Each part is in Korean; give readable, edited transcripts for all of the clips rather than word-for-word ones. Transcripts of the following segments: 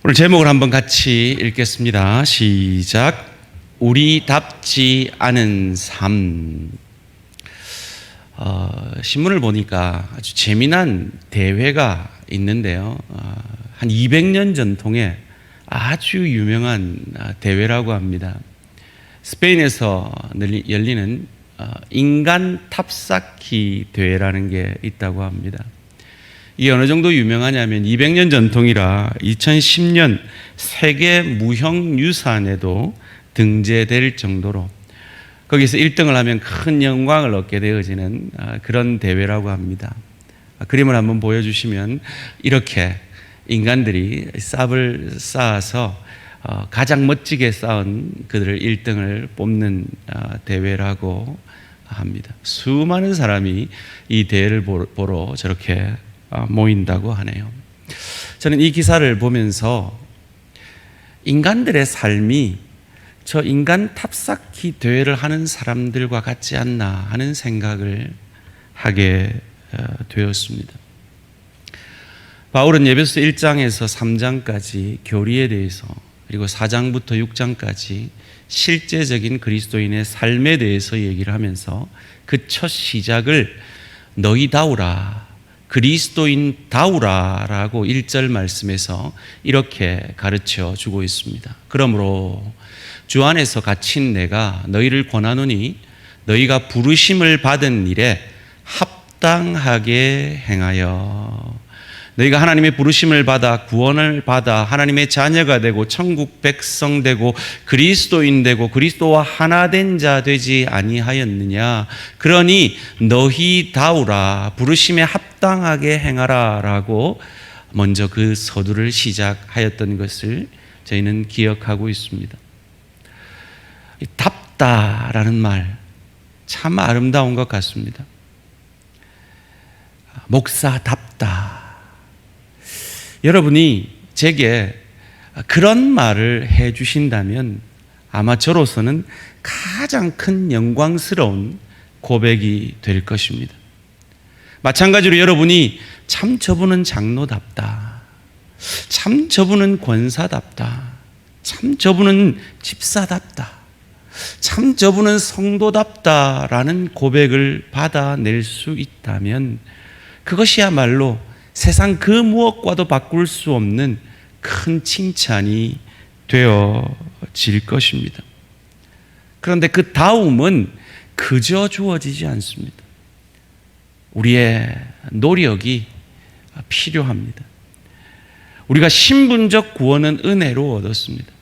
오늘 제목을 한번 같이 읽겠습니다. 시작. 우리답지 않은 삶. 신문을 보니까 아주 재미난 대회가 있는데요. 한 200년 전통의 아주 유명한 대회라고 합니다. 스페인에서 열리는 인간 탑쌓기 대회라는 게 있다고 합니다. 이게 어느 정도 유명하냐면 200년 전통이라 2010년 세계 무형유산에도 등재될 정도로 거기서 1등을 하면 큰 영광을 얻게 되어지는 그런 대회라고 합니다. 그림을 한번 보여주시면 이렇게 인간들이 쌉을 쌓아서 가장 멋지게 쌓은 그들을 1등을 뽑는 대회라고 합니다. 수많은 사람이 이 대회를 보러 저렇게 모인다고 하네요. 저는 이 기사를 보면서 인간들의 삶이 저 인간 탑쌓기 대회를 하는 사람들과 같지 않나 하는 생각을 하게 되었습니다. 바울은 에베소 1장에서 3장까지 교리에 대해서 그리고 4장부터 6장까지 실제적인 그리스도인의 삶에 대해서 얘기를 하면서 그 첫 시작을 너희다우라, 그리스도인다우라라고 1절 말씀에서 이렇게 가르쳐 주고 있습니다. 그러므로 주 안에서 갇힌 내가 너희를 권하노니 너희가 부르심을 받은 일에 합당하게 행하여 너희가 하나님의 부르심을 받아 구원을 받아 하나님의 자녀가 되고 천국 백성 되고 그리스도인 되고 그리스도와 하나 된 자 되지 아니하였느냐. 그러니 너희다우라, 부르심에 합당하게 행하라 라고 먼저 그 서두를 시작하였던 것을 저희는 기억하고 있습니다. 답다라는 말 참 아름다운 것 같습니다. 목사답다. 여러분이 제게 그런 말을 해 주신다면 아마 저로서는 가장 큰 영광스러운 고백이 될 것입니다. 마찬가지로 여러분이 참 저분은 장로답다, 참 저분은 권사답다, 참 저분은 집사답다, 참 저분은 성도답다라는 고백을 받아낼 수 있다면 그것이야말로 세상 그 무엇과도 바꿀 수 없는 큰 칭찬이 되어질 것입니다. 그런데 그 다움은 그저 주어지지 않습니다. 우리의 노력이 필요합니다. 우리가 신분적 구원은 은혜로 얻었습니다.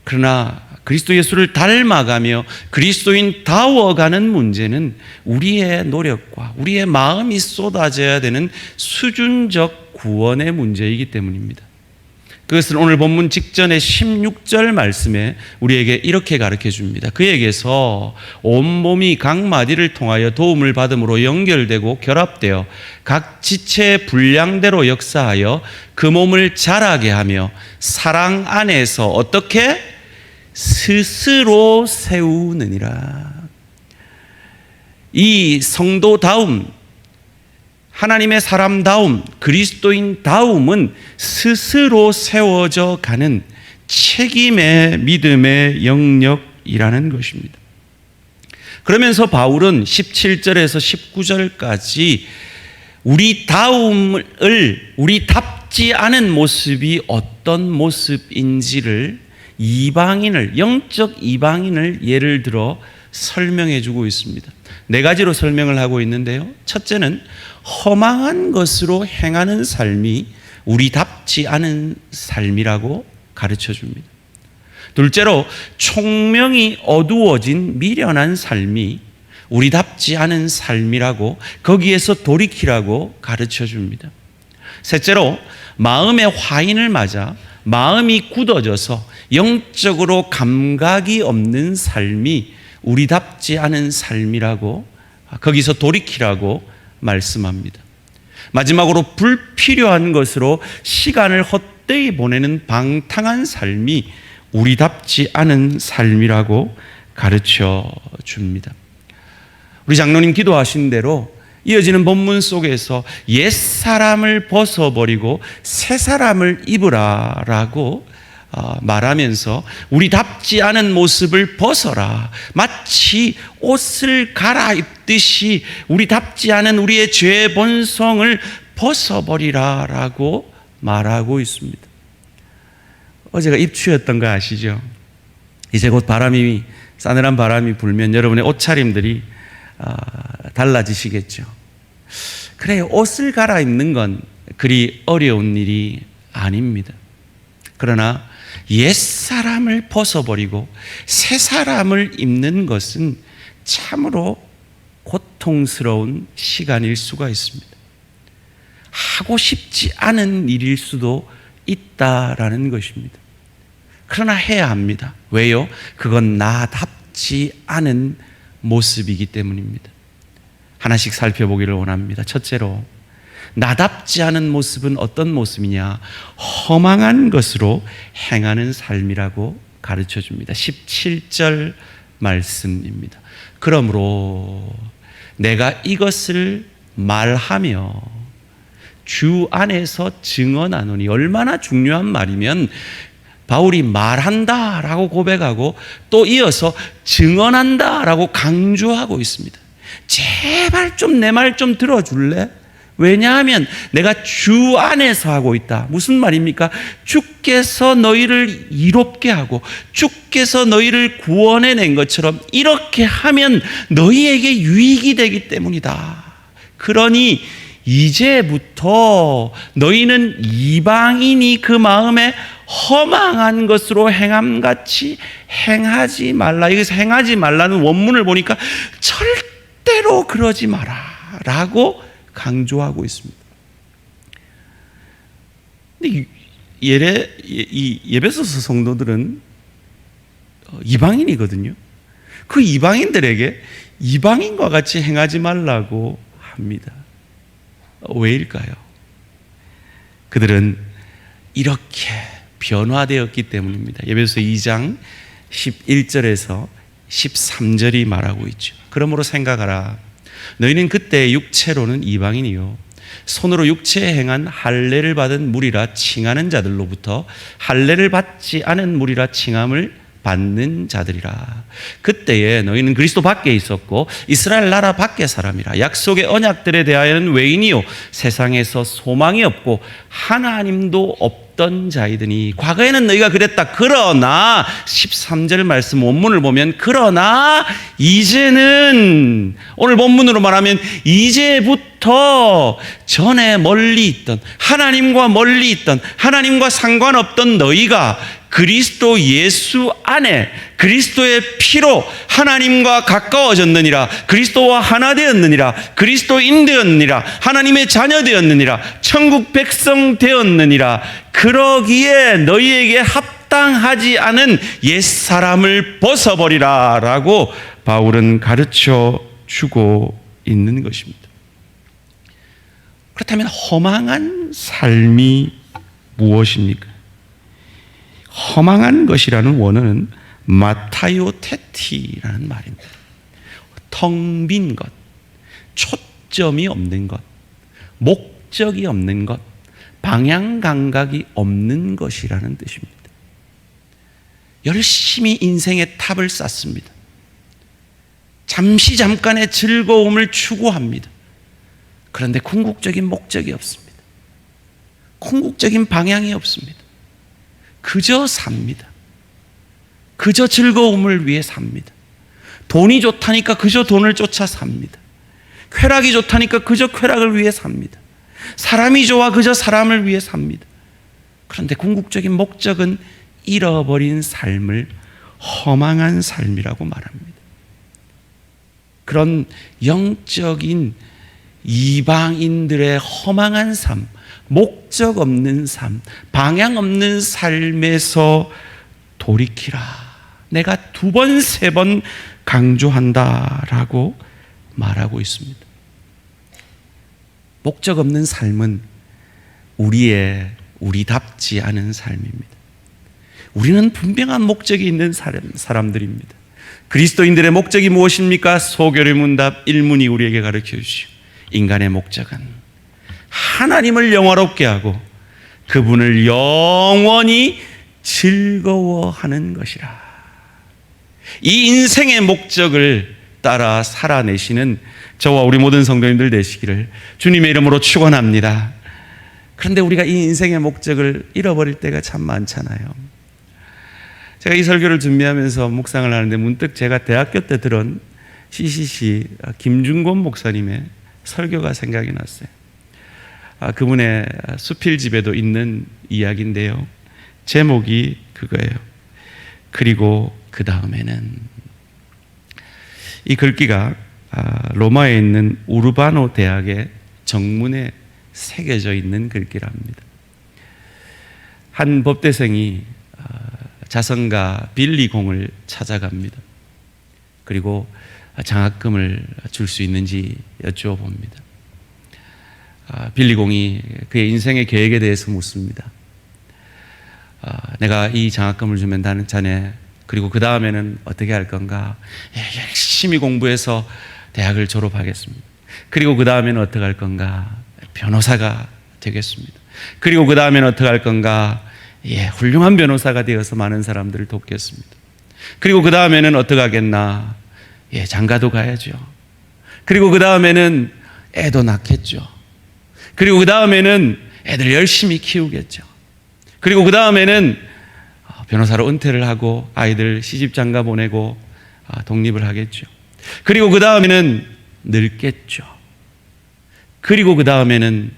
그러나 그리스도 예수를 닮아가며 그리스도인다워가는 문제는 우리의 노력과 우리의 마음이 쏟아져야 되는 수준적 구원의 문제이기 때문입니다. 그것을 오늘 본문 직전의 16절 말씀에 우리에게 이렇게 가르쳐 줍니다. 그에게서 온몸이 각 마디를 통하여 도움을 받음으로 연결되고 결합되어 각 지체의 분량대로 역사하여 그 몸을 자라게 하며 사랑 안에서 어떻게? 스스로 세우느니라. 이 성도다움, 하나님의 사람다움, 그리스도인다움은 스스로 세워져 가는 책임의 믿음의 영역이라는 것입니다. 그러면서 바울은 17절에서 19절까지 우리답지 않은 모습이 어떤 모습인지를 영적 이방인을 예를 들어 설명해 주고 있습니다. 4가지로 설명을 하고 있는데요. 첫째는 허망한 것으로 행하는 삶이 우리답지 않은 삶이라고 가르쳐 줍니다. 둘째로 총명이 어두워진 미련한 삶이 우리답지 않은 삶이라고 거기에서 돌이키라고 가르쳐 줍니다. 셋째로 마음의 화인을 맞아 마음이 굳어져서 영적으로 감각이 없는 삶이 우리답지 않은 삶이라고 거기서 돌이키라고 말씀합니다. 마지막으로 불필요한 것으로 시간을 헛되이 보내는 방탕한 삶이 우리답지 않은 삶이라고 가르쳐 줍니다. 우리 장로님 기도하신 대로 이어지는 본문 속에서 옛사람을 벗어버리고 새사람을 입으라 라고 말하면서 우리답지 않은 모습을 벗어라, 마치 옷을 갈아입듯이 우리답지 않은 우리의 죄의 본성을 벗어버리라 라고 말하고 있습니다. 어제가 입추였던 거 아시죠? 이제 곧 싸늘한 바람이 불면 여러분의 옷차림들이 달라지시겠죠. 그래요, 옷을 갈아입는 건 그리 어려운 일이 아닙니다. 그러나 옛사람을 벗어버리고 새사람을 입는 것은 참으로 고통스러운 시간일 수가 있습니다. 하고 싶지 않은 일일 수도 있다라는 것입니다. 그러나 해야 합니다. 왜요? 그건 나답지 않은 모습이기 때문입니다. 하나씩 살펴보기를 원합니다. 첫째로, 나답지 않은 모습은 어떤 모습이냐? 허망한 것으로 행하는 삶이라고 가르쳐 줍니다. 17절 말씀입니다. 그러므로 내가 이것을 말하며 주 안에서 증언하노니, 얼마나 중요한 말이면 바울이 말한다라고 고백하고 또 이어서 증언한다라고 강조하고 있습니다. 제발 좀 내 말 좀 들어줄래? 왜냐하면 내가 주 안에서 하고 있다. 무슨 말입니까? 주께서 너희를 이롭게 하고 주께서 너희를 구원해낸 것처럼 이렇게 하면 너희에게 유익이 되기 때문이다. 그러니 이제부터 너희는 이방인이 그 마음에 허망한 것으로 행함같이 행하지 말라. 여기서 행하지 말라는 원문을 보니까 절대로 그러지 마라 라고 강조하고 있습니다. 근데 이 에베소서 성도들은 이방인이거든요. 그 이방인들에게 이방인과 같이 행하지 말라고 합니다. 왜일까요? 그들은 이렇게 변화되었기 때문입니다. 에베소서 2장 11절에서 13절이 말하고 있죠. 그러므로 생각하라. 너희는 그때 육체로는 이방인이요 손으로 육체에 행한 할례를 받은 무리라 칭하는 자들로부터 할례를 받지 않은 무리라 칭함을 받는 자들이라. 그때에 너희는 그리스도 밖에 있었고 이스라엘 나라 밖의 사람이라. 약속의 언약들에 대하여는 외인이요 세상에서 소망이 없고 하나님도 없던 자이더니. 과거에는 너희가 그랬다. 그러나 13절 말씀 원문을 보면 그러나 이제는, 오늘 본문으로 말하면 이제부터 전에 멀리 있던, 하나님과 멀리 있던, 하나님과 상관없던 너희가 그리스도 예수 안에 그리스도의 피로 하나님과 가까워졌느니라. 그리스도와 하나 되었느니라. 그리스도인 되었느니라. 하나님의 자녀 되었느니라. 천국 백성 되었느니라. 그러기에 너희에게 합당하지 않은 옛사람을 벗어버리라 라고 바울은 가르쳐 주고 있는 것입니다. 그렇다면 허망한 삶이 무엇입니까? 허망한 것이라는 원어는 마타요 테티라는 말입니다. 텅 빈 것, 초점이 없는 것, 목적이 없는 것, 방향 감각이 없는 것이라는 뜻입니다. 열심히 인생의 탑을 쌓습니다. 잠깐의 즐거움을 추구합니다. 그런데 궁극적인 목적이 없습니다. 궁극적인 방향이 없습니다. 그저 삽니다. 그저 즐거움을 위해 삽니다. 돈이 좋다니까 그저 돈을 쫓아 삽니다. 쾌락이 좋다니까 그저 쾌락을 위해 삽니다. 사람이 좋아 그저 사람을 위해 삽니다. 그런데 궁극적인 목적은 잃어버린 삶을 허망한 삶이라고 말합니다. 그런 영적인 이방인들의 허망한 삶, 목적 없는 삶, 방향 없는 삶에서 돌이키라. 내가 2번, 3번 강조한다라고 말하고 있습니다. 목적 없는 삶은 우리답지 않은 삶입니다. 우리는 분명한 목적이 있는 사람들입니다. 그리스도인들의 목적이 무엇입니까? 소교리 문답 1문이 우리에게 가르쳐 주시오. 인간의 목적은 하나님을 영화롭게 하고 그분을 영원히 즐거워하는 것이라. 이 인생의 목적을 따라 살아내시는 저와 우리 모든 성도님들 되시기를 주님의 이름으로 축원합니다. 그런데 우리가 이 인생의 목적을 잃어버릴 때가 참 많잖아요. 제가 이 설교를 준비하면서 묵상을 하는데 문득 제가 대학교 때 들은 CCC 김준권 목사님의 설교가 생각이 났어요. 그분의 수필집에도 있는 이야기인데요. 제목이 그거예요. 그리고 그 다음에는, 이 글귀가 로마에 있는 우르바노 대학의 정문에 새겨져 있는 글귀랍니다. 한 법대생이 자선가 빌리 공을 찾아갑니다. 그리고 장학금을 줄 수 있는지 여쭈어봅니다. 빌리 공이 그의 인생의 계획에 대해서 묻습니다. 내가 이 장학금을 주면 나는 자네, 그리고 그 다음에는 어떻게 할 건가? 열심히 공부해서 대학을 졸업하겠습니다. 그리고 그 다음에는 어떻게 할 건가? 변호사가 되겠습니다. 그리고 그 다음에는 어떻게 할 건가? 훌륭한 변호사가 되어서 많은 사람들을 돕겠습니다. 그리고 그 다음에는 어떻게 하겠나? 장가도 가야죠. 그리고 그 다음에는 애도 낳겠죠. 그리고 그 다음에는 애들 열심히 키우겠죠. 그리고 그 다음에는 변호사로 은퇴를 하고 아이들 시집 장가 보내고 독립을 하겠죠. 그리고 그 다음에는 늙겠죠. 그리고 그 다음에는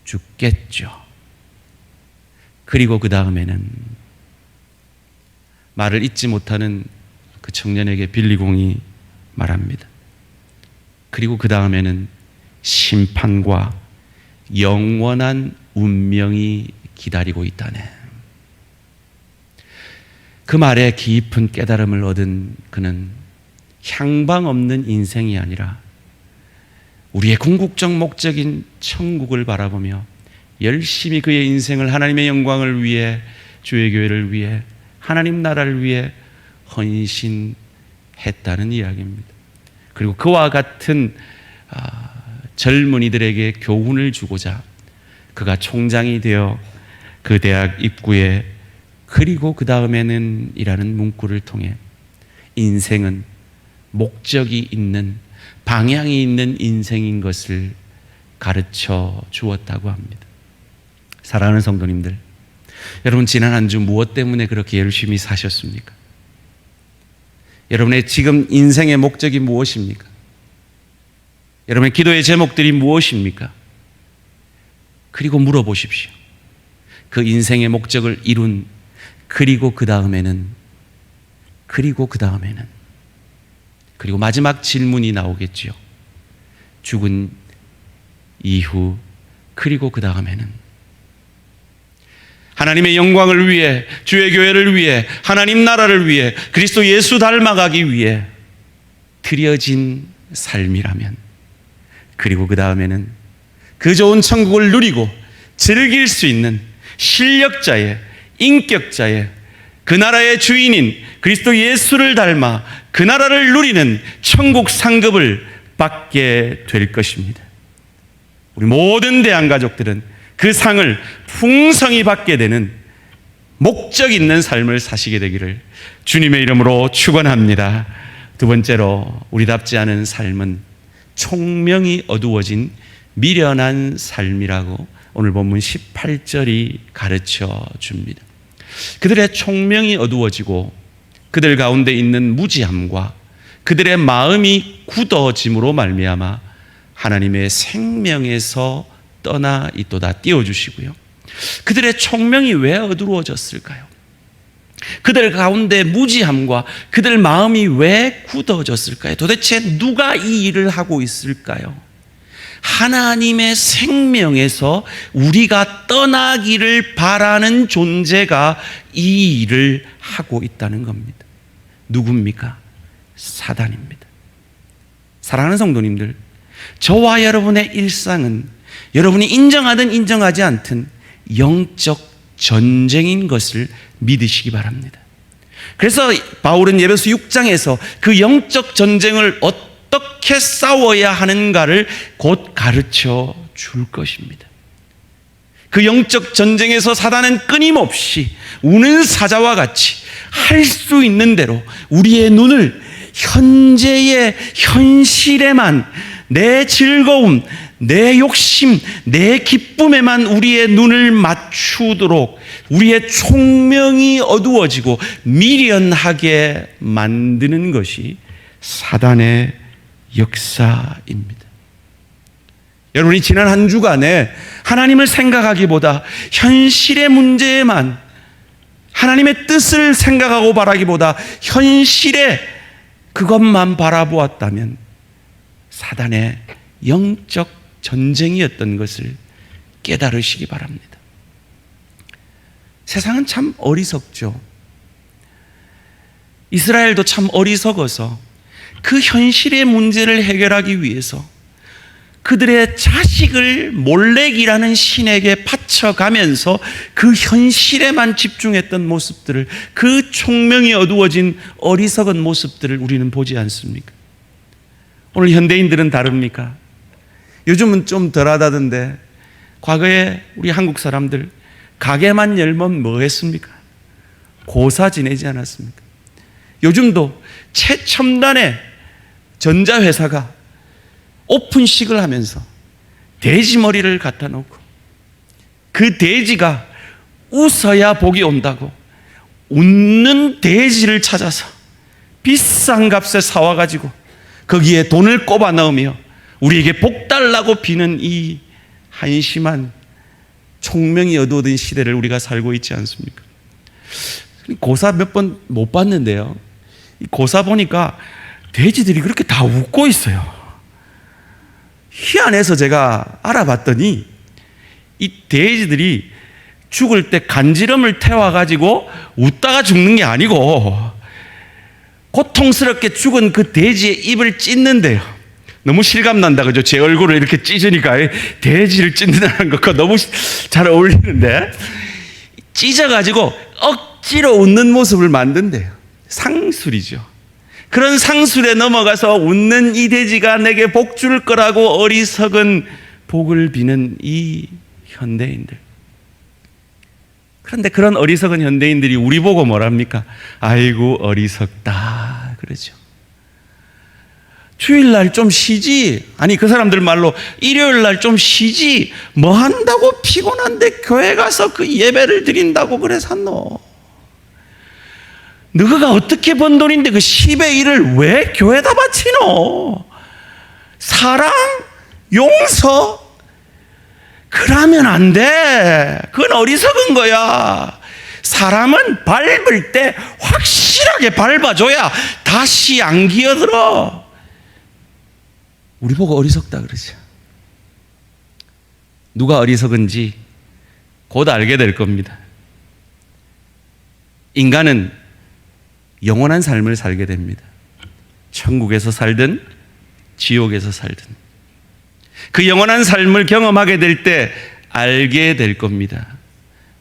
죽겠죠. 그리고 그 다음에는, 말을 잊지 못하는 그 청년에게 빌리공이 말합니다. 그리고 그 다음에는 심판과 영원한 운명이 기다리고 있다네. 그 말에 깊은 깨달음을 얻은 그는 향방 없는 인생이 아니라 우리의 궁극적 목적인 천국을 바라보며 열심히 그의 인생을 하나님의 영광을 위해, 주의 교회를 위해, 하나님 나라를 위해 헌신했다는 이야기입니다. 그리고 그와 같은 젊은이들에게 교훈을 주고자 그가 총장이 되어 그 대학 입구에 그리고 그 다음에는 이라는 문구를 통해 인생은 목적이 있는, 방향이 있는 인생인 것을 가르쳐 주었다고 합니다. 사랑하는 성도님들, 여러분 지난 한 주 무엇 때문에 그렇게 열심히 사셨습니까? 여러분의 지금 인생의 목적이 무엇입니까? 여러분의 기도의 제목들이 무엇입니까? 그리고 물어보십시오. 그 인생의 목적을 이룬 그리고 그 다음에는, 그리고 그 다음에는, 그리고 마지막 질문이 나오겠지요. 죽은 이후 그리고 그 다음에는 하나님의 영광을 위해, 주의 교회를 위해, 하나님 나라를 위해, 그리스도 예수 닮아가기 위해 드려진 삶이라면, 그리고 그 다음에는 그 좋은 천국을 누리고 즐길 수 있는 실력자의, 인격자의, 그 나라의 주인인 그리스도 예수를 닮아 그 나라를 누리는 천국 상급을 받게 될 것입니다. 우리 모든 대한가족들은 그 상을 풍성히 받게 되는 목적 있는 삶을 사시게 되기를 주님의 이름으로 축원합니다. 두 번째로, 우리답지 않은 삶은 총명이 어두워진 미련한 삶이라고 오늘 본문 18절이 가르쳐 줍니다. 그들의 총명이 어두워지고 그들 가운데 있는 무지함과 그들의 마음이 굳어짐으로 말미암아 하나님의 생명에서 떠나 있도다 띄워주시고요. 그들의 총명이 왜 어두워졌을까요? 그들 가운데 무지함과 그들 마음이 왜 굳어졌을까요? 도대체 누가 이 일을 하고 있을까요? 하나님의 생명에서 우리가 떠나기를 바라는 존재가 이 일을 하고 있다는 겁니다. 누굽니까? 사단입니다. 사랑하는 성도님들, 저와 여러분의 일상은 여러분이 인정하든 인정하지 않든 영적 전쟁인 것을 믿으시기 바랍니다. 그래서 바울은 에베소 6장에서 그 영적 전쟁을 어떻게 어떻게 싸워야 하는가를 곧 가르쳐 줄 것입니다. 그 영적 전쟁에서 사단은 끊임없이 우는 사자와 같이 할 수 있는 대로 우리의 눈을 현재의 현실에만, 내 즐거움, 내 욕심, 내 기쁨에만 우리의 눈을 맞추도록 우리의 총명이 어두워지고 미련하게 만드는 것이 사단의 역사입니다. 여러분이 지난 한 주간에 하나님을 생각하기보다 현실의 문제에만, 하나님의 뜻을 생각하고 바라기보다 현실의 그것만 바라보았다면 사단의 영적 전쟁이었던 것을 깨달으시기 바랍니다. 세상은 참 어리석죠. 이스라엘도 참 어리석어서 그 현실의 문제를 해결하기 위해서 그들의 자식을 몰렉이라는 신에게 바쳐가면서 그 현실에만 집중했던 모습들을, 그 총명이 어두워진 어리석은 모습들을 우리는 보지 않습니까? 오늘 현대인들은 다릅니까? 요즘은 좀 덜하다던데 과거에 우리 한국 사람들 가게만 열면 뭐 했습니까? 고사 지내지 않았습니까? 요즘도 최첨단의 전자회사가 오픈식을 하면서 돼지 머리를 갖다 놓고 그 돼지가 웃어야 복이 온다고 웃는 돼지를 찾아서 비싼 값에 사와가지고 거기에 돈을 꼽아 넣으며 우리에게 복 달라고 비는 이 한심한 총명이 어두워진 시대를 우리가 살고 있지 않습니까? 고사 몇 번 못 봤는데요, 고사 보니까 돼지들이 그렇게 다 웃고 있어요. 희한해서 제가 알아봤더니 이 돼지들이 죽을 때 간지럼을 태워가지고 웃다가 죽는 게 아니고 고통스럽게 죽은 그 돼지의 입을 찢는데요. 너무 실감난다, 그죠? 제 얼굴을 이렇게 찢으니까 돼지를 찢는다는 것과 너무 잘 어울리는데, 찢어가지고 억지로 웃는 모습을 만든대요. 상술이죠. 그런 상술에 넘어가서 웃는 이 돼지가 내게 복 줄 거라고 어리석은 복을 비는 이 현대인들. 그런데 그런 어리석은 현대인들이 우리 보고 뭐랍니까? 아이고 어리석다 그러죠. 주일날 좀 쉬지. 아니 그 사람들 말로 일요일날 좀 쉬지. 뭐 한다고 피곤한데 교회 가서 그 예배를 드린다고 그래 샀노? 너가 어떻게 번 돈인데 그 10의 1을 왜 교회에다 바치노? 사랑, 용서, 그러면 안 돼. 그건 어리석은 거야. 사람은 밟을 때 확실하게 밟아줘야 다시 안 기어들어. 우리 보고 어리석다 그러죠. 누가 어리석은지 곧 알게 될 겁니다. 인간은 영원한 삶을 살게 됩니다. 천국에서 살든 지옥에서 살든 그 영원한 삶을 경험하게 될 때 알게 될 겁니다.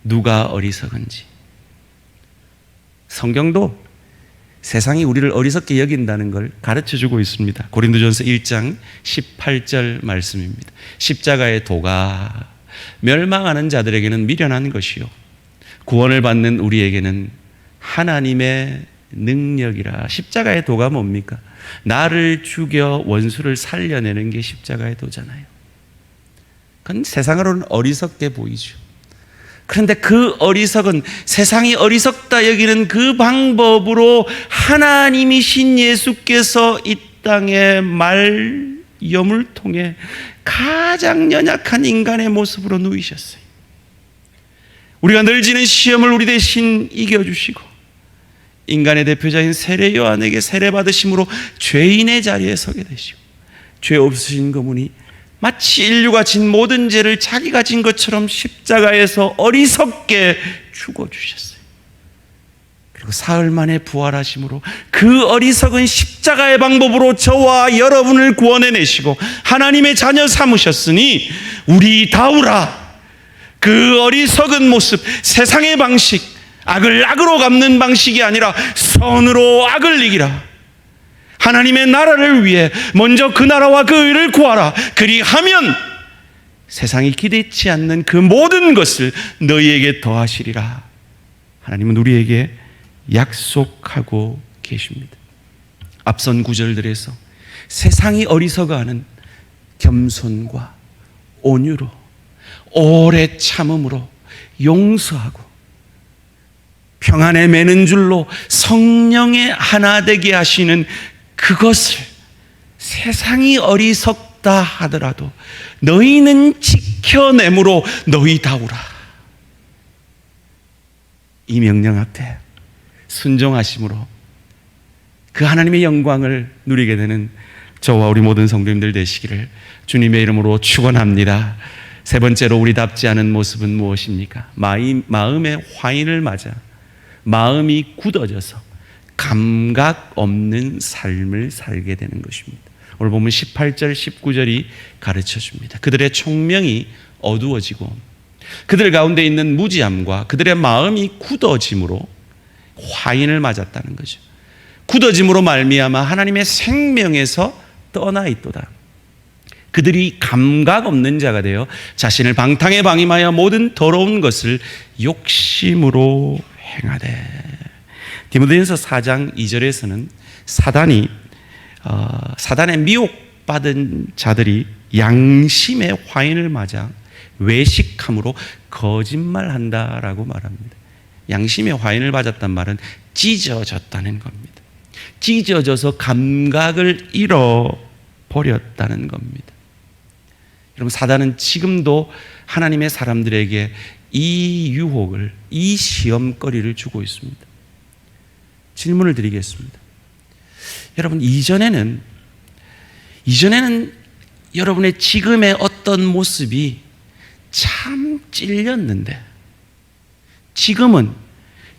누가 어리석은지. 성경도 세상이 우리를 어리석게 여긴다는 걸 가르쳐주고 있습니다. 고린도전서 1장 18절 말씀입니다. 십자가의 도가 멸망하는 자들에게는 미련한 것이요 구원을 받는 우리에게는 하나님의 능력이라. 십자가의 도가 뭡니까? 나를 죽여 원수를 살려내는 게 십자가의 도잖아요. 그건 세상으로는 어리석게 보이죠. 그런데 그 어리석은, 세상이 어리석다 여기는 그 방법으로 하나님이신 예수께서 이 땅에 말염을 통해 가장 연약한 인간의 모습으로 누이셨어요. 우리가 늘 지는 시험을 우리 대신 이겨주시고 인간의 대표자인 세례 요한에게 세례 받으심으로 죄인의 자리에 서게 되시고 죄 없으신 그분이 마치 인류가 진 모든 죄를 자기가 진 것처럼 십자가에서 어리석게 죽어주셨어요. 그리고 사흘 만에 부활하심으로 그 어리석은 십자가의 방법으로 저와 여러분을 구원해내시고 하나님의 자녀 삼으셨으니 우리다우라. 그 어리석은 모습, 세상의 방식, 악을 악으로 갚는 방식이 아니라 선으로 악을 이기라. 하나님의 나라를 위해 먼저 그 나라와 그 의를 구하라. 그리하면 세상이 기대치 않는 그 모든 것을 너희에게 더하시리라. 하나님은 우리에게 약속하고 계십니다. 앞선 구절들에서 세상이 어리석어하는 겸손과 온유로, 오래 참음으로, 용서하고 평안에 매는 줄로 성령의 하나 되게 하시는 그것을 세상이 어리석다 하더라도 너희는 지켜내므로 너희다우라. 이 명령 앞에 순종하심으로 그 하나님의 영광을 누리게 되는 저와 우리 모든 성도님들 되시기를 주님의 이름으로 축원합니다. 세 번째로, 우리답지 않은 모습은 무엇입니까? 마음의 화인을 맞아 마음이 굳어져서 감각 없는 삶을 살게 되는 것입니다. 오늘 보면 18절 19절이 가르쳐 줍니다. 그들의 총명이 어두워지고 그들 가운데 있는 무지함과 그들의 마음이 굳어짐으로 화인을 맞았다는 거죠. 굳어짐으로 말미암아 하나님의 생명에서 떠나 있도다. 그들이 감각 없는 자가 되어 자신을 방탕에 방임하여 모든 더러운 것을 욕심으로 행하되. 디모데전서 4장 2절에서는 사단의 미혹받은 자들이 양심의 화인을 맞아 외식함으로 거짓말한다라고 말합니다. 양심의 화인을 맞았단 말은 찢어졌다는 겁니다. 찢어져서 감각을 잃어버렸다는 겁니다. 여러분, 사단은 지금도 하나님의 사람들에게 이 유혹을, 이 시험거리를 주고 있습니다. 질문을 드리겠습니다. 여러분, 이전에는 여러분의 지금의 어떤 모습이 참 찔렸는데 지금은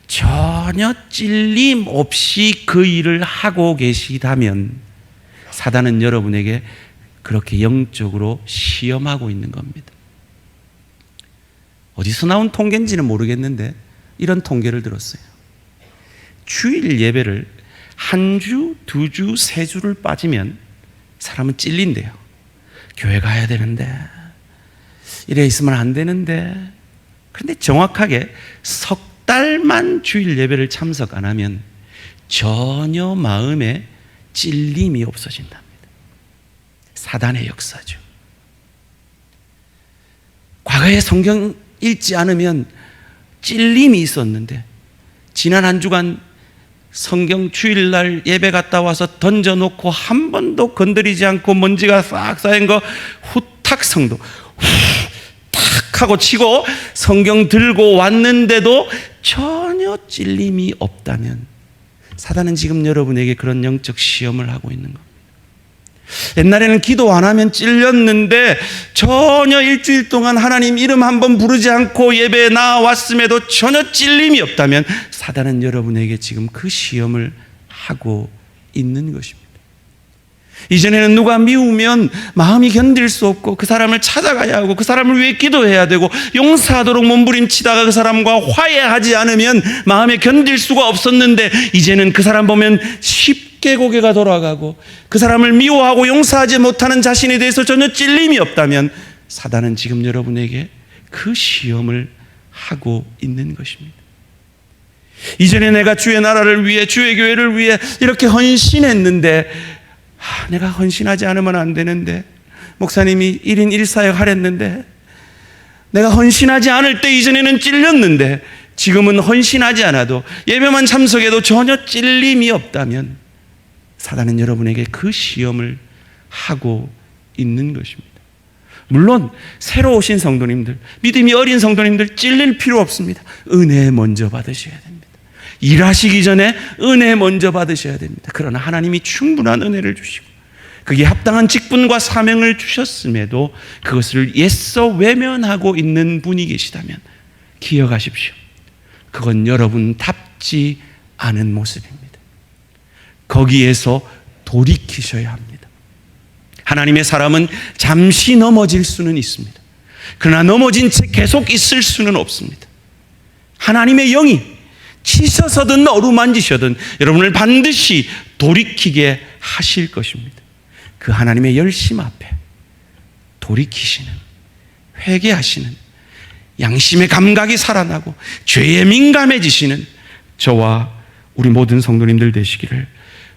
전혀 찔림 없이 그 일을 하고 계시다면 사단은 여러분에게 그렇게 영적으로 시험하고 있는 겁니다. 어디서 나온 통계인지는 모르겠는데 이런 통계를 들었어요. 주일 예배를 한 주, 두 주, 세 주를 빠지면 사람은 찔린대요. 교회 가야 되는데, 이래 있으면 안 되는데. 그런데 정확하게 석 달만 주일 예배를 참석 안 하면 전혀 마음에 찔림이 없어진답니다. 사단의 역사죠. 과거에 성경 읽지 않으면 찔림이 있었는데 지난 한 주간 성경 주일날 예배 갔다 와서 던져놓고 한 번도 건드리지 않고 먼지가 싹 쌓인 거 후탁 성도 탁 하고 치고 성경 들고 왔는데도 전혀 찔림이 없다면 사단은 지금 여러분에게 그런 영적 시험을 하고 있는 겁니다. 옛날에는 기도 안 하면 찔렸는데 전혀 일주일 동안 하나님 이름 한번 부르지 않고 예배에 나왔음에도 전혀 찔림이 없다면 사단은 여러분에게 지금 그 시험을 하고 있는 것입니다. 이전에는 누가 미우면 마음이 견딜 수 없고 그 사람을 찾아가야 하고 그 사람을 위해 기도해야 되고 용서하도록 몸부림치다가 그 사람과 화해하지 않으면 마음에 견딜 수가 없었는데 이제는 그 사람 보면 쉽게 고개가 돌아가고 그 사람을 미워하고 용서하지 못하는 자신에 대해서 전혀 찔림이 없다면 사단은 지금 여러분에게 그 시험을 하고 있는 것입니다. 이전에 내가 주의 나라를 위해 주의 교회를 위해 이렇게 헌신했는데 내가 헌신하지 않으면 안 되는데 목사님이 1인 1사역 하랬는데 내가 헌신하지 않을 때 이전에는 찔렸는데 지금은 헌신하지 않아도 예배만 참석해도 전혀 찔림이 없다면 사단은 여러분에게 그 시험을 하고 있는 것입니다. 물론 새로 오신 성도님들, 믿음이 어린 성도님들 찔릴 필요 없습니다. 은혜 먼저 받으셔야 됩니다. 일하시기 전에 은혜 먼저 받으셔야 됩니다. 그러나 하나님이 충분한 은혜를 주시고 그게 합당한 직분과 사명을 주셨음에도 그것을 애써 외면하고 있는 분이 계시다면 기억하십시오. 그건 여러분답지 않은 모습입니다. 거기에서 돌이키셔야 합니다. 하나님의 사람은 잠시 넘어질 수는 있습니다. 그러나 넘어진 채 계속 있을 수는 없습니다. 하나님의 영이 치셔서든 어루만지셔든 여러분을 반드시 돌이키게 하실 것입니다. 그 하나님의 열심 앞에 돌이키시는, 회개하시는, 양심의 감각이 살아나고 죄에 민감해지시는 저와 우리 모든 성도님들 되시기를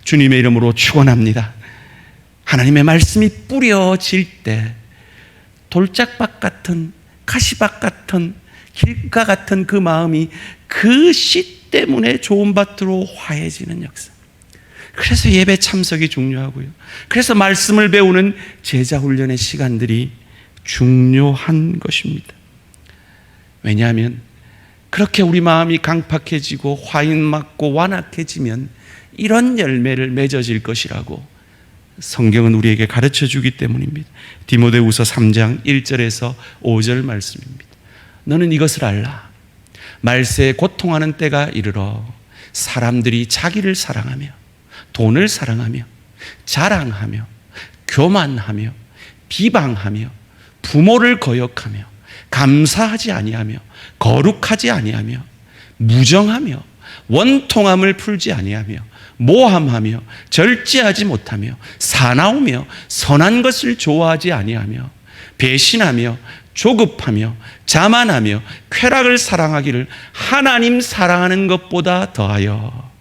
주님의 이름으로 축원합니다. 하나님의 말씀이 뿌려질 때 돌짝밭 같은, 가시밭 같은, 길가 같은 그 마음이 그 씨 때문에 좋은 밭으로 화해지는 역사. 그래서 예배 참석이 중요하고요. 그래서 말씀을 배우는 제자 훈련의 시간들이 중요한 것입니다. 왜냐하면 그렇게 우리 마음이 강팍해지고 화인맞고 완악해지면 이런 열매를 맺어질 것이라고 성경은 우리에게 가르쳐 주기 때문입니다. 디모데후서 3장 1절에서 5절 말씀입니다. 너는 이것을 알라. 말세에 고통하는 때가 이르러 사람들이 자기를 사랑하며 돈을 사랑하며 자랑하며 교만하며 비방하며 부모를 거역하며 감사하지 아니하며 거룩하지 아니하며 무정하며 원통함을 풀지 아니하며 모함하며 절제하지 못하며 사나우며 선한 것을 좋아하지 아니하며 배신하며 조급하며 자만하며 쾌락을 사랑하기를 하나님 사랑하는 것보다 더하여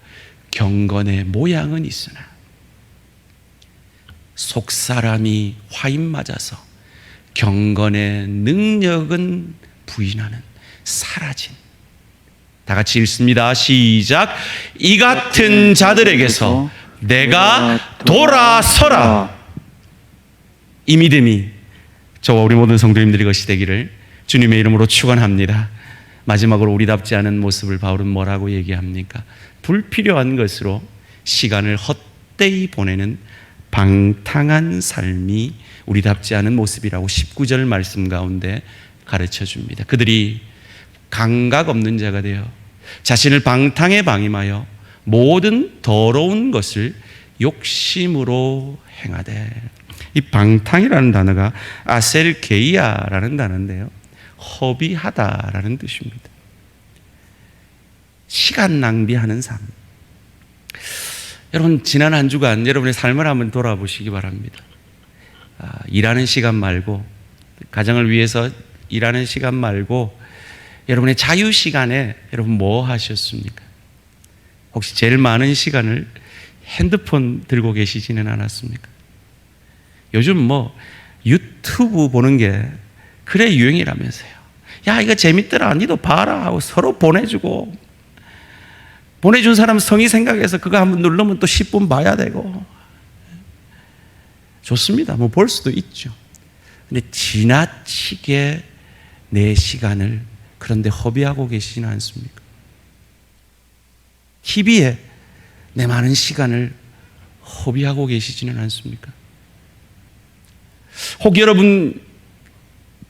경건의 모양은 있으나 속사람이 화인 맞아서 경건의 능력은 부인하는 사라진. 다 같이 읽습니다. 시작. 이 같은 자들에게서 내가 돌아서라. 이 믿음이 저와 우리 모든 성도님들의 것이 되기를 주님의 이름으로 축원합니다. 마지막으로 우리답지 않은 모습을 바울은 뭐라고 얘기합니까? 불필요한 것으로 시간을 헛되이 보내는 방탕한 삶이 우리답지 않은 모습이라고 19절 말씀 가운데 가르쳐 줍니다. 그들이 감각 없는 자가 되어 자신을 방탕에 방임하여 모든 더러운 것을 욕심으로 행하되. 이 방탕이라는 단어가 아셀게이아라는 단어인데요, 허비하다라는 뜻입니다. 시간 낭비하는 삶. 여러분, 지난 한 주간 여러분의 삶을 한번 돌아보시기 바랍니다. 일하는 시간 말고, 가정을 위해서 일하는 시간 말고 여러분의 자유 시간에 여러분 뭐 하셨습니까? 혹시 제일 많은 시간을 핸드폰 들고 계시지는 않았습니까? 요즘 뭐 유튜브 보는 게 그래 유행이라면서요. 야, 이거 재밌더라, 니도 봐라 하고 서로 보내주고, 보내준 사람 성의 생각해서 그거 한번 누르면 또 10분 봐야 되고. 좋습니다. 뭐 볼 수도 있죠. 근데 지나치게 내 시간을 그런데 허비하고 계시지는 않습니까? TV에 내 많은 시간을 허비하고 계시지는 않습니까? 혹 여러분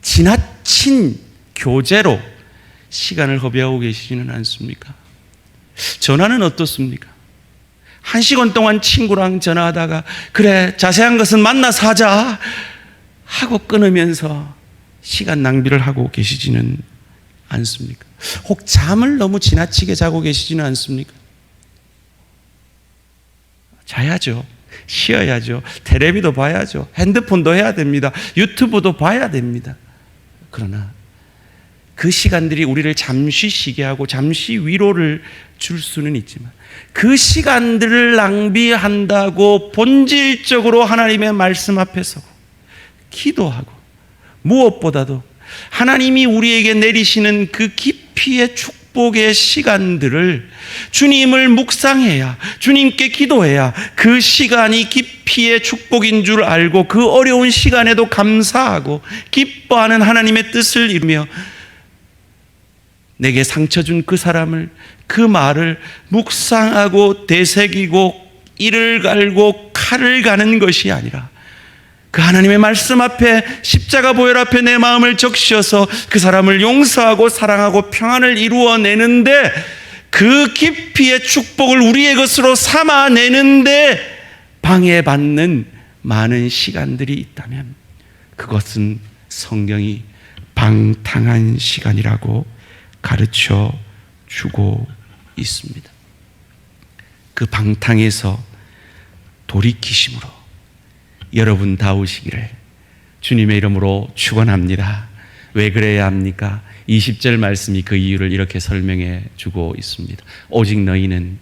지나친 교제로 시간을 허비하고 계시지는 않습니까? 전화는 어떻습니까? 1시간 동안 친구랑 전화하다가 그래 자세한 것은 만나서 하자 하고 끊으면서 시간 낭비를 하고 계시지는 않습니까? 혹 잠을 너무 지나치게 자고 계시지는 않습니까? 자야죠. 쉬어야죠. 텔레비도 봐야죠. 핸드폰도 해야 됩니다. 유튜브도 봐야 됩니다. 그러나 그 시간들이 우리를 잠시 쉬게 하고 잠시 위로를 줄 수는 있지만 그 시간들을 낭비한다고 본질적으로 하나님의 말씀 앞에 서고 기도하고 무엇보다도 하나님이 우리에게 내리시는 그 깊이의 축복의 시간들을 주님을 묵상해야, 주님께 기도해야 그 시간이 깊이의 축복인 줄 알고 그 어려운 시간에도 감사하고 기뻐하는 하나님의 뜻을 이루며 내게 상처 준 그 사람을, 그 말을 묵상하고 되새기고 이를 갈고 칼을 가는 것이 아니라 그 하나님의 말씀 앞에 십자가 보혈 앞에 내 마음을 적셔서 그 사람을 용서하고 사랑하고 평안을 이루어내는데 그 깊이의 축복을 우리의 것으로 삼아내는데 방해받는 많은 시간들이 있다면 그것은 성경이 방탕한 시간이라고 가르쳐 주고 있습니다. 그 방탕에서 돌이키심으로 여러분다우시기를 주님의 이름으로 축원합니다. 왜 그래야 합니까? 20절 말씀이 그 이유를 이렇게 설명해 주고 있습니다. 오직 너희는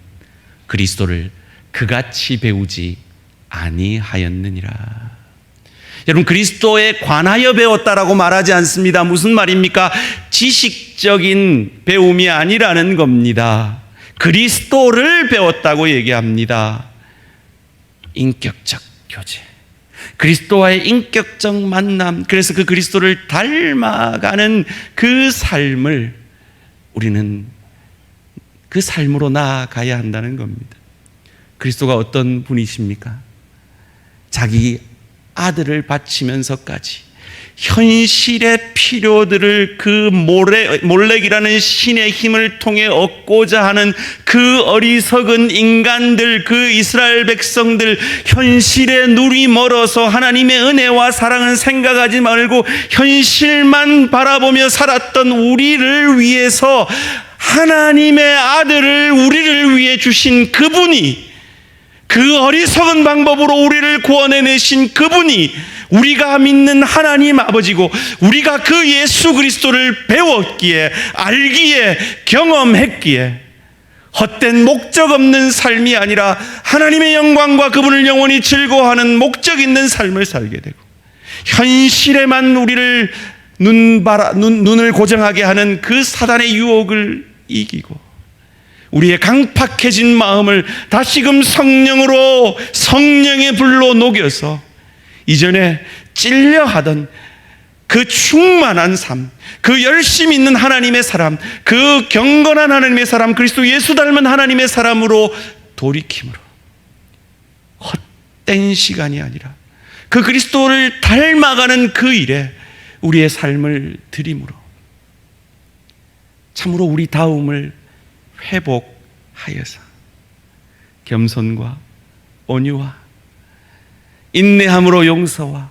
그리스도를 그같이 배우지 아니하였느니라. 여러분, 그리스도에 관하여 배웠다라고 말하지 않습니다. 무슨 말입니까? 지식적인 배움이 아니라는 겁니다. 그리스도를 배웠다고 얘기합니다. 인격적 교제, 그리스도와의 인격적 만남, 그래서 그 그리스도를 닮아가는 그 삶을 우리는 그 삶으로 나아가야 한다는 겁니다. 그리스도가 어떤 분이십니까? 자기 아들을 바치면서까지 현실의 필요들을 그 몰렉이라는 신의 힘을 통해 얻고자 하는 그 어리석은 인간들, 그 이스라엘 백성들, 현실에 눈이 멀어서 하나님의 은혜와 사랑은 생각하지 말고 현실만 바라보며 살았던 우리를 위해서 하나님의 아들을 우리를 위해 주신 그분이, 그 어리석은 방법으로 우리를 구원해내신 그분이 우리가 믿는 하나님 아버지고, 우리가 그 예수 그리스도를 배웠기에, 알기에, 경험했기에 헛된 목적 없는 삶이 아니라 하나님의 영광과 그분을 영원히 즐거워하는 목적 있는 삶을 살게 되고, 현실에만 우리를 눈을 고정하게 하는 그 사단의 유혹을 이기고, 우리의 강팍해진 마음을 다시금 성령으로, 성령의 불로 녹여서 이전에 찔려하던 그 충만한 삶, 그 열심 있는 하나님의 사람, 그 경건한 하나님의 사람, 그리스도 예수 닮은 하나님의 사람으로 돌이킴으로, 헛된 시간이 아니라 그 그리스도를 닮아가는 그 일에 우리의 삶을 드림으로 참으로 우리 다움을 회복하여서 겸손과 온유와 인내함으로 용서와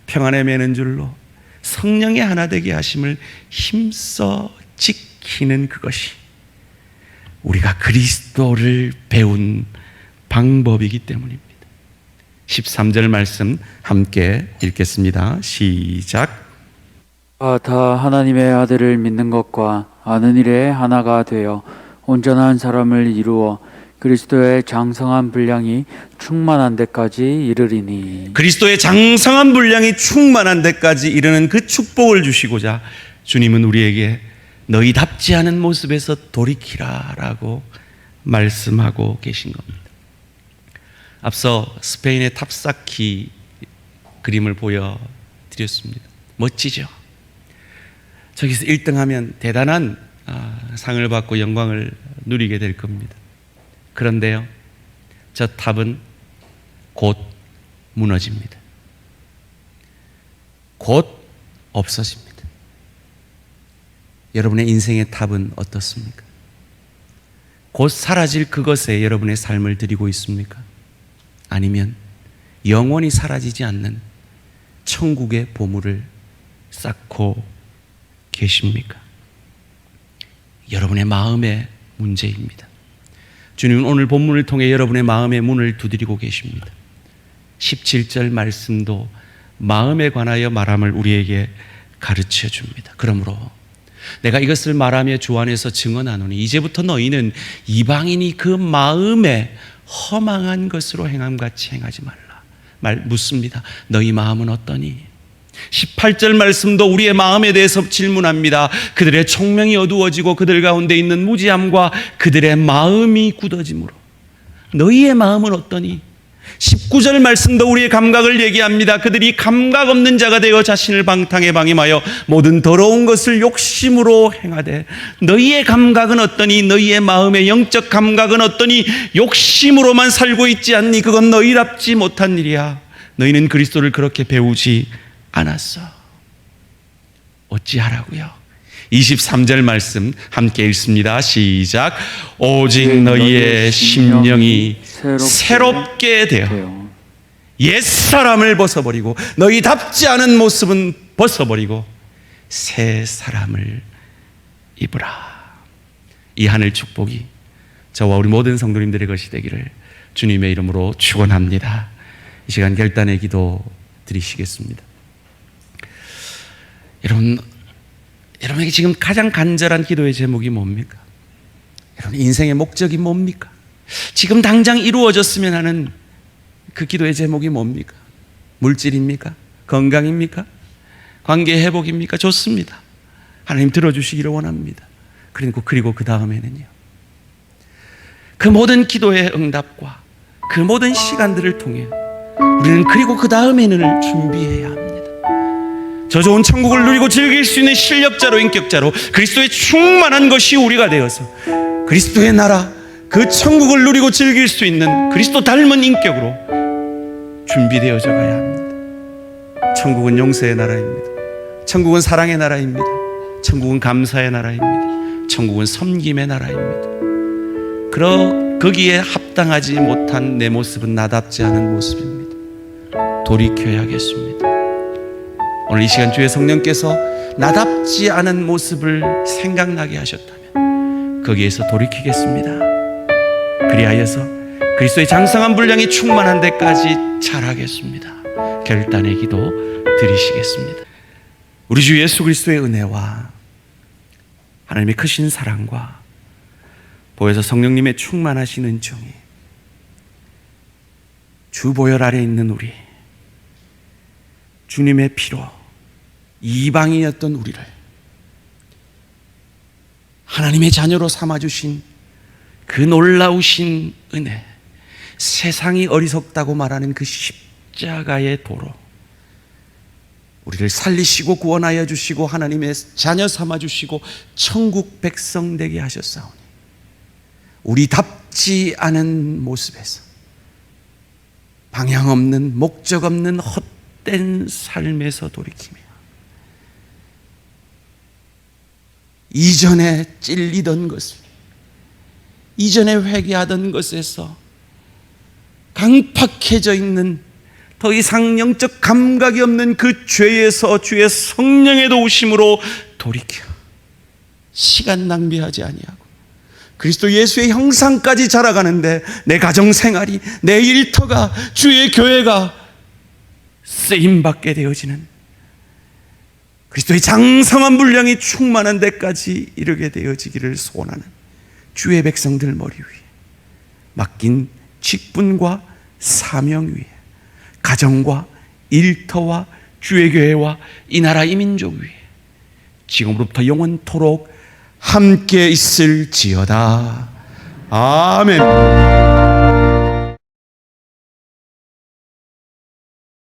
평안에 매는 줄로 성령의 하나 되게 하심을 힘써 지키는 그것이 우리가 그리스도를 배운 방법이기 때문입니다. 13절 말씀 함께 읽겠습니다. 시작. 다 하나님의 아들을 믿는 것과 아는 일에 하나가 되어 온전한 사람을 이루어 그리스도의 장성한 분량이 충만한 데까지 이르리니. 그리스도의 장성한 분량이 충만한 데까지 이르는 그 축복을 주시고자 주님은 우리에게 너희답지 않은 모습에서 돌이키라라고 말씀하고 계신 겁니다. 앞서 스페인의 탑사키 그림을 보여드렸습니다. 멋지죠? 저기서 1등하면 대단한 상을 받고 영광을 누리게 될 겁니다. 그런데요, 저 탑은 곧 무너집니다. 곧 없어집니다. 여러분의 인생의 탑은 어떻습니까? 곧 사라질 그것에 여러분의 삶을 드리고 있습니까? 아니면 영원히 사라지지 않는 천국의 보물을 쌓고 계십니까? 여러분의 마음의 문제입니다. 주님은 오늘 본문을 통해 여러분의 마음의 문을 두드리고 계십니다. 17절 말씀도 마음에 관하여 말함을 우리에게 가르쳐 줍니다. 그러므로 내가 이것을 말하며 주 안에서 증언하노니 이제부터 너희는 이방인이 그 마음에 허망한 것으로 행함같이 행하지 말라. 묻습니다. 너희 마음은 어떠니? 18절 말씀도 우리의 마음에 대해서 질문합니다. 그들의 총명이 어두워지고 그들 가운데 있는 무지함과 그들의 마음이 굳어짐으로 너희의 마음은 어떠니? 19절 말씀도 우리의 감각을 얘기합니다. 그들이 감각 없는 자가 되어 자신을 방탕에 방임하여 모든 더러운 것을 욕심으로 행하되 너희의 감각은 어떠니? 너희의 마음의 영적 감각은 어떠니? 욕심으로만 살고 있지 않니? 그건 너희답지 못한 일이야. 너희는 그리스도를 그렇게 배우지 않았어. 어찌하라고요? 23절 말씀 함께 읽습니다. 시작. 오직 너희의 심령이 새롭게 되어 옛사람을 벗어버리고 너희답지 않은 모습은 벗어버리고 새 사람을 입으라. 이 하늘 축복이 저와 우리 모든 성도님들의 것이 되기를 주님의 이름으로 축원합니다. 이 시간 결단의 기도 드리시겠습니다. 여러분에게 지금 가장 간절한 기도의 제목이 뭡니까? 여러분 인생의 목적이 뭡니까? 지금 당장 이루어졌으면 하는 그 기도의 제목이 뭡니까? 물질입니까? 건강입니까? 관계 회복입니까? 좋습니다. 하나님 들어주시기를 원합니다. 그리고 그 다음에는요, 그 모든 기도의 응답과 그 모든 시간들을 통해 우리는 그리고 그 다음에는 준비해야 합니다. 저 좋은 천국을 누리고 즐길 수 있는 실력자로, 인격자로 그리스도의 충만한 것이 우리가 되어서 그리스도의 나라, 그 천국을 누리고 즐길 수 있는 그리스도 닮은 인격으로 준비되어져 가야 합니다. 천국은 용서의 나라입니다. 천국은 사랑의 나라입니다. 천국은 감사의 나라입니다. 천국은 섬김의 나라입니다. 거기에 합당하지 못한 내 모습은 나답지 않은 모습입니다. 돌이켜야겠습니다. 오늘 이 시간 주의 성령께서 나답지 않은 모습을 생각나게 하셨다면 거기에서 돌이키겠습니다. 그리하여서 그리스도의 장성한 분량이 충만한 데까지 자라겠습니다. 결단의 기도 드리시겠습니다. 우리 주 예수 그리스도의 은혜와 하나님의 크신 사랑과 보혜사 성령님의 충만하신 은총이 주 보혈 아래 있는 우리, 주님의 피로 이방인이었던 우리를 하나님의 자녀로 삼아주신 그 놀라우신 은혜, 세상이 어리석다고 말하는 그 십자가의 도로 우리를 살리시고 구원하여 주시고 하나님의 자녀 삼아주시고 천국 백성 되게 하셨사오니 우리답지 않은 모습에서 방향 없는, 목적 없는 헛된 삶에서 돌이키며 이전에 찔리던 것을, 이전에 회개하던 것에서 강팍해져 있는, 더 이상 영적 감각이 없는 그 죄에서 주의 성령의 도우심으로 돌이켜 시간 낭비하지 아니하고 그리스도 예수의 형상까지 자라가는데 내 가정생활이, 내 일터가, 주의 교회가 쓰임받게 되어지는 그리스도의 장성한 분량이 충만한 데까지 이르게 되어지기를 소원하는 주의 백성들 머리 위에 맡긴 직분과 사명 위에 가정과 일터와 주의 교회와 이 나라 이 민족 위에 지금으로부터 영원토록 함께 있을지어다. 아멘.